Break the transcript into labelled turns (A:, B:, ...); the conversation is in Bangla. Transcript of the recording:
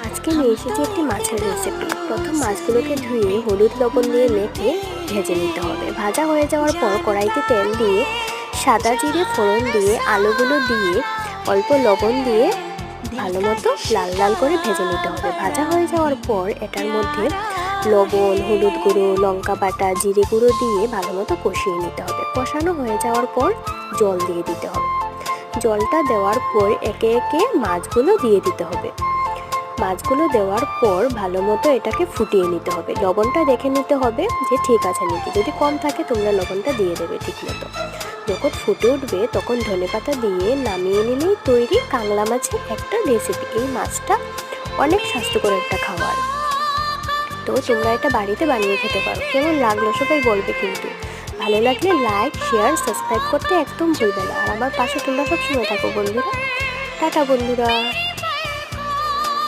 A: আজকে নিয়ে এসেছি একটি মাছের রেসিপি। প্রথম মাছগুলোকে ধুয়ে হলুদ লবণ দিয়ে মেখে ভেজে নিতে হবে। ভাজা হয়ে যাওয়ার পর কড়াইতে তেল দিয়ে সাদা জিরে ফোড়ন দিয়ে আলুগুলো দিয়ে অল্প লবণ দিয়ে ভালো মতো লাল লাল করে ভেজে নিতে হবে। ভাজা হয়ে যাওয়ার পর এটার মধ্যে লবণ, হলুদ গুঁড়ো, লঙ্কা বাটা, জিরে গুঁড়ো দিয়ে ভালো মতো কষিয়ে নিতে হবে। কষানো হয়ে যাওয়ার পর জল দিয়ে দিতে হবে। জলটা দেওয়ার পর একে একে মাছগুলো দিয়ে দিতে হবে। মাছগুলো দেওয়ার পর ভালো মতো এটাকে ফুটিয়ে নিতে হবে। লবণটা দেখে নিতে হবে যে ঠিক আছে নাকি, যদি কম থাকে তোমরা লবণটা দিয়ে দেবে ঠিক মতো। যখন ফুটে উঠবে তখন ধনেপাতা দিয়ে নামিয়ে নিলেই তৈরি কাংলা মাছের একটা রেসিপি। এই মাছটা অনেক স্বাস্থ্যকর একটা খাবার, তো তোমরা এটা বাড়িতে বানিয়ে খেতে পারো। কেমন লাগলো সবাই বলবে কিন্তু। ভালো লাগলে লাইক, শেয়ার, সাবস্ক্রাইব করতে একদম ভুলবে না। আর আমার পাশে তোমরা সবসময় থাকো বন্ধুরা। টাটা বন্ধুরা।